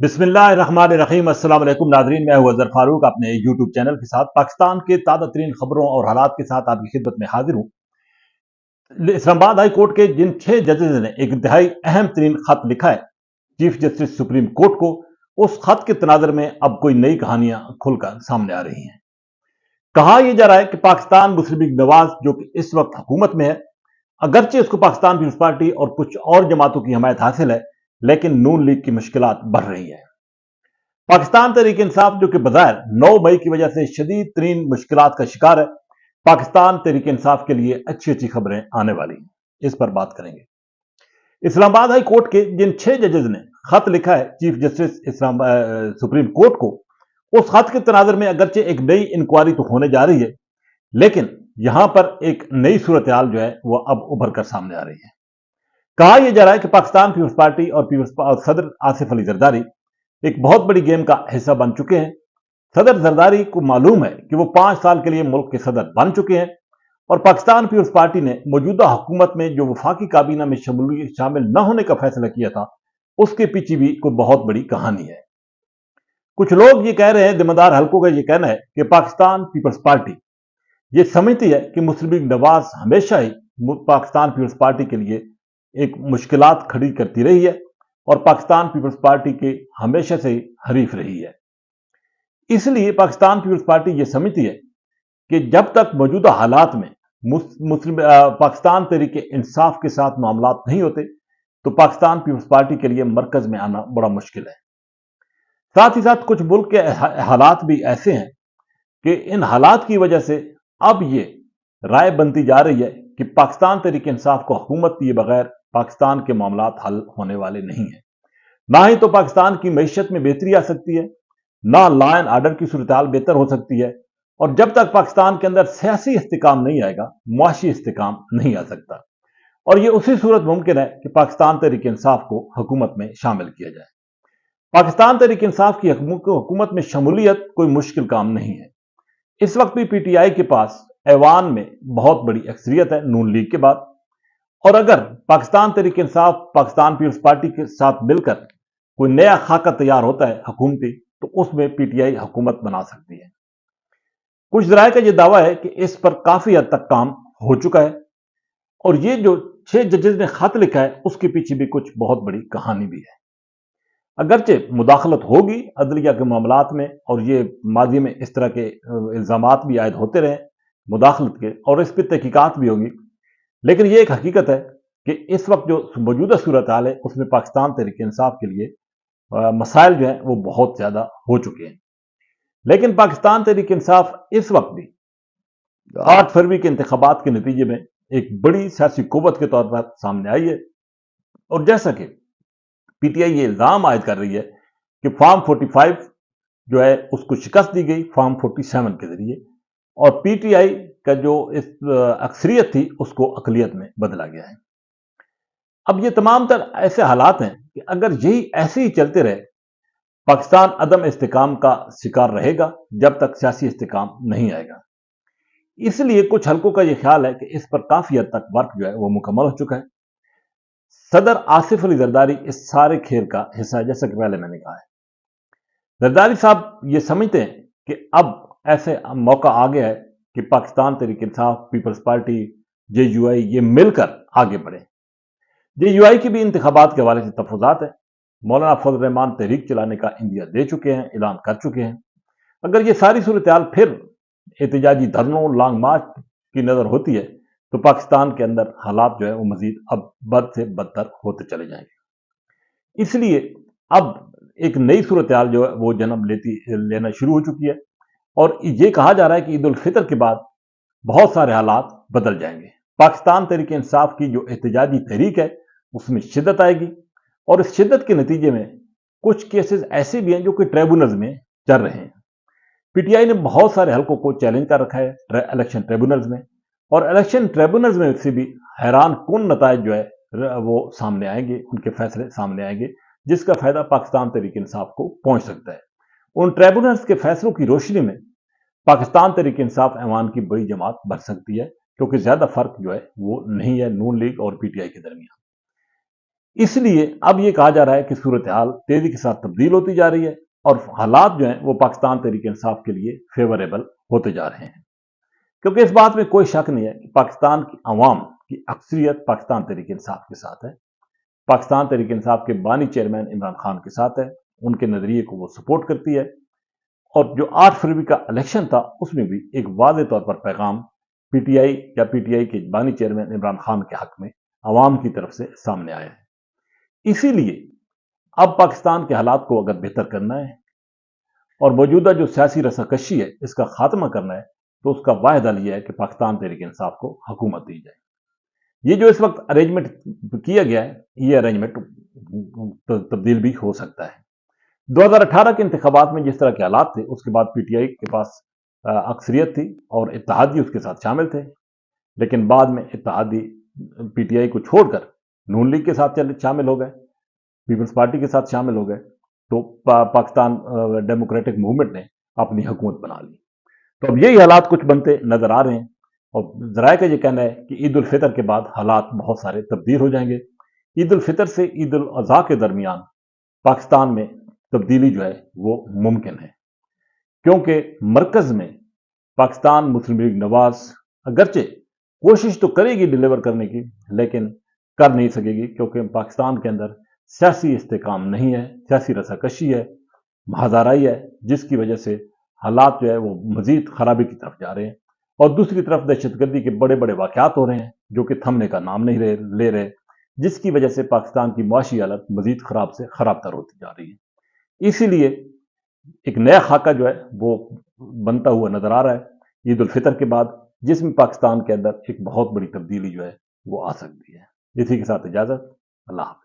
बिस्मिल्लाहिर्रहमानिर्रहीम। अस्सलाम वालेकुम नाजरीन, मैं हूं अजहर फारूक अपने यूट्यूब चैनल के साथ पाकिस्तान के ताज़ा तरीन खबरों और हालात के साथ आपकी खिदमत में हाजिर हूं। इस्लामाबाद हाई कोर्ट के जिन 6 जजेज ने एक इंतहाई अहम तरीन खत लिखा है चीफ जस्टिस सुप्रीम कोर्ट को, उस खत के तनाजर में अब कोई नई कहानियां खुलकर सामने आ रही हैं। कहा यह जा रहा है कि पाकिस्तान मुस्लिम लीग नवाज जो कि इस वक्त हुकूमत में है, अगरचे उसको पाकिस्तान पीपल्स पार्टी और कुछ और जमातों की हमायत हासिल है, लेकिन नून लीग की मुश्किलात बढ़ रही है। पाकिस्तान तहरीक इंसाफ जो कि बज़ाहिर 9 मई की वजह से शदीद तरीन मुश्किलात का शिकार है, पाकिस्तान तहरीक इंसाफ के लिए अच्छी अच्छी खबरें आने वाली हैं, इस पर बात करेंगे। इस्लामाबाद हाई कोर्ट के जिन 6 जजेज ने खत लिखा है चीफ जस्टिस सुप्रीम कोर्ट को, उस खत के तनाजर में अगरचे एक नई इंक्वायरी तो होने जा रही है, लेकिन यहां पर एक नई सूरत हाल जो है वह अब उभर कर सामने आ रही है। कहा यह जा रहा है कि पाकिस्तान पीपल्स पार्टी और सदर आसिफ अली जरदारी एक बहुत बड़ी गेम का हिस्सा बन चुके हैं। सदर जरदारी को मालूम है कि वो 5 साल के लिए मुल्क के सदर बन चुके हैं और पाकिस्तान पीपल्स पार्टी ने मौजूदा हुकूमत में जो वफाकी काबीना में शामिल न होने का फैसला किया था, उसके पीछे भी कोई बहुत बड़ी कहानी है। कुछ लोग ये कह रहे हैं, जिम्मेदार हल्कों का ये कहना है कि पाकिस्तान पीपल्स पार्टी ये समझती है कि मुस्लिम लीग नवाज हमेशा ही पाकिस्तान पीपल्स पार्टी के लिए एक मुश्किलात खड़ी करती रही है और पाकिस्तान पीपल्स पार्टी के हमेशा से हरीफ रही है। इसलिए पाकिस्तान पीपल्स पार्टी यह समझती है कि जब तक मौजूदा हालात में पाकिस्तान तहरीक इंसाफ के साथ मामलात नहीं होते, तो पाकिस्तान पीपल्स पार्टी के लिए मरकज में आना बड़ा मुश्किल है। साथ ही साथ कुछ मुल्क के हालात भी ऐसे हैं कि इन हालात की वजह से अब ये राय बनती जा रही है कि पाकिस्तान तहरीक इंसाफ को हुकूमत दिए बगैर पाकिस्तान के मामलात हल होने वाले नहीं है। ना ही तो पाकिस्तान की मईशत में बेहतरी आ सकती है, ना लॉ एंड आर्डर की सूरत हाल बेहतर हो सकती है, और जब तक पाकिस्तान के अंदर सियासी इस्तेकाम नहीं आएगा, मुआशी इस्तेकाम नहीं आ सकता। और यह उसी सूरत मुमकिन है कि पाकिस्तान तहरीक इंसाफ को हुकूमत में शामिल किया जाए। पाकिस्तान तहरीक इंसाफ की हुकूमत में शमूलियत कोई मुश्किल काम नहीं है। इस वक्त भी पीटीआई के पास ऐवान में बहुत बड़ी अक्सरियत है नून लीग के बाद, और अगर पाकिस्तान तहरीक इंसाफ पाकिस्तान पीपल्स पार्टी के साथ मिलकर कोई नया खाका तैयार होता है हुकूमती, तो उसमें पीटीआई हुकूमत बना सकती है। कुछ जराये का यह दावा है कि इस पर काफी हद तक काम हो चुका है, और ये जो 6 जजेस ने खत लिखा है उसके पीछे भी कुछ बहुत बड़ी कहानी भी है। अगरचे मुदाखलत होगी अदलिया के मामलात में, और ये माजी में इस तरह के इल्जामात भी आयद होते रहे मुदाखलत के, और इस पर तहकीकात भी होंगी, लेकिन ये एक हकीकत है कि इस वक्त जो मौजूदा सूरत हाल है उसमें पाकिस्तान तहरीक इंसाफ के लिए मसाइल जो है वो बहुत ज्यादा हो चुके हैं। लेकिन पाकिस्तान तहरीक इंसाफ इस वक्त भी 8 फरवरी के इंतखाबात के नतीजे में एक बड़ी सियासी कुव्वत के तौर पर सामने आई है, और जैसा कि पीटीआई ये इल्जाम आयद कर रही है कि फॉर्म 45 जो है उसको शिकस्त दी गई फॉर्म 47 के जरिए, और पीटीआई का जो इस अक्सरियत थी उसको अकलियत में बदला गया है। अब ये तमाम तर ऐसे हालात हैं कि अगर यही ऐसे ही चलते रहे, पाकिस्तान अदम इस्तेकाम का शिकार रहेगा जब तक सियासी इस्तेकाम नहीं आएगा। इसलिए कुछ हल्कों का यह ख्याल है कि इस पर काफी हद तक वर्क जो है वो मुकम्मल हो चुका है। सदर आसिफ अली जरदारी इस सारे खेल का हिस्सा है, जैसा कि पहले मैंने कहा है। जरदारी साहब ये समझते हैं कि अब ऐसे मौका आ गया है कि Pakistan Tehreek Insaf, peoples party, JUI ये मिलकर आगे बढ़े। जेयूआई की भी इंतखाबात के हवाले से तफावत है। मौलाना फजल रहमान तहरीक चलाने का इंदिया दे चुके हैं, ऐलान कर चुके हैं। अगर ये सारी सूरत हाल फिर एहतजाजी धरनों, लॉन्ग मार्च की नजर होती है, तो पाकिस्तान के अंदर हालात जो है वो मजीद अब बद से बदतर होते चले जाएंगे। इसलिए अब एक नई सूरत हाल जो है वो जन्म लेना शुरू हो चुकी है, और ये कहा जा रहा है कि ईद उल फितर के बाद बहुत सारे हालात बदल जाएंगे। पाकिस्तान तहरीक इंसाफ की जो एहतजाजी तहरीक है उसमें शिद्दत आएगी, और इस शिद्दत के नतीजे में कुछ केसेस ऐसे भी हैं जो कि ट्रिब्यूनल्स में चल रहे हैं। पीटीआई ने बहुत सारे हल्कों को चैलेंज कर रखा है इलेक्शन ट्रिब्यूनल्स में, और इलेक्शन ट्रिब्यूनल्स में से भी हैरान कुन नतायज जो है वो सामने आएंगे, उनके फैसले सामने आएंगे, जिसका फायदा पाकिस्तान तहरीक इंसाफ को पहुंच सकता है। उन ट्रिब्यूनल्स के फैसलों की रोशनी में पाकिस्तान तहरीक इंसाफ ऐवान की बड़ी जमात बन सकती है, क्योंकि ज्यादा फर्क जो है वो नहीं है नून लीग और पीटीआई के दरमियान। اس لیے اب یہ کہا جا رہا ہے کہ صورتحال تیزی کے ساتھ تبدیل ہوتی جا رہی ہے اور حالات جو ہیں وہ پاکستان تحریک انصاف کے لیے فیوریبل ہوتے جا رہے ہیں، کیونکہ اس بات میں کوئی شک نہیں ہے کہ پاکستان کی عوام کی اکثریت پاکستان تحریک انصاف کے ساتھ ہے، پاکستان تحریک انصاف کے بانی چیئرمین عمران خان کے ساتھ ہے، ان کے نظریے کو وہ سپورٹ کرتی ہے، اور جو 8 فروری کا الیکشن تھا اس میں بھی ایک واضح طور پر پیغام پی ٹی آئی یا پی ٹی آئی کے بانی چیئرمین عمران خان کے حق میں عوام کی طرف سے سامنے آیا ہے۔ اسی لیے اب پاکستان کے حالات کو اگر بہتر کرنا ہے اور موجودہ جو سیاسی رساکشی ہے اس کا خاتمہ کرنا ہے تو اس کا واحد حل یہ ہے کہ پاکستان تحریک انصاف کو حکومت دی جائے۔ یہ جو اس وقت ارینجمنٹ کیا گیا ہے یہ ارینجمنٹ تبدیل بھی ہو سکتا ہے۔ 2018 کے انتخابات میں جس طرح کے حالات تھے اس کے بعد پی ٹی آئی کے پاس اکثریت تھی اور اتحادی اس کے ساتھ شامل تھے، لیکن بعد میں اتحادی پی ٹی آئی کو چھوڑ کر نون لیگ کے ساتھ شامل ہو گئے، پیپلز پارٹی کے ساتھ شامل ہو گئے، تو پاکستان ڈیموکریٹک موومنٹ نے اپنی حکومت بنا لی۔ تو اب یہی حالات کچھ بنتے نظر آ رہے ہیں اور ذرائع کا یہ کہنا ہے کہ عید الفطر کے بعد حالات بہت سارے تبدیل ہو جائیں گے۔ عید الفطر سے عید الاضحیٰ کے درمیان پاکستان میں تبدیلی جو ہے وہ ممکن ہے، کیونکہ مرکز میں پاکستان مسلم لیگ نواز اگرچہ کوشش تو کرے گی ڈیلیور کرنے کی لیکن کر نہیں سکے گی، کیونکہ پاکستان کے اندر سیاسی استحکام نہیں ہے، سیاسی رساکشی ہے، مہازارائی ہے، جس کی وجہ سے حالات جو ہے وہ مزید خرابی کی طرف جا رہے ہیں، اور دوسری طرف دہشت گردی کے بڑے بڑے واقعات ہو رہے ہیں جو کہ تھمنے کا نام نہیں لے رہے، جس کی وجہ سے پاکستان کی معاشی حالت مزید خراب سے خراب تر ہوتی جا رہی ہے۔ اسی لیے ایک نیا خاکہ جو ہے وہ بنتا ہوا نظر آ رہا ہے عید الفطر کے بعد، جس میں پاکستان کے اندر ایک بہت بڑی تبدیلی جو ہے وہ آ سکتی ہے۔ اسی کے ساتھ اجازت، اللہ حافظ۔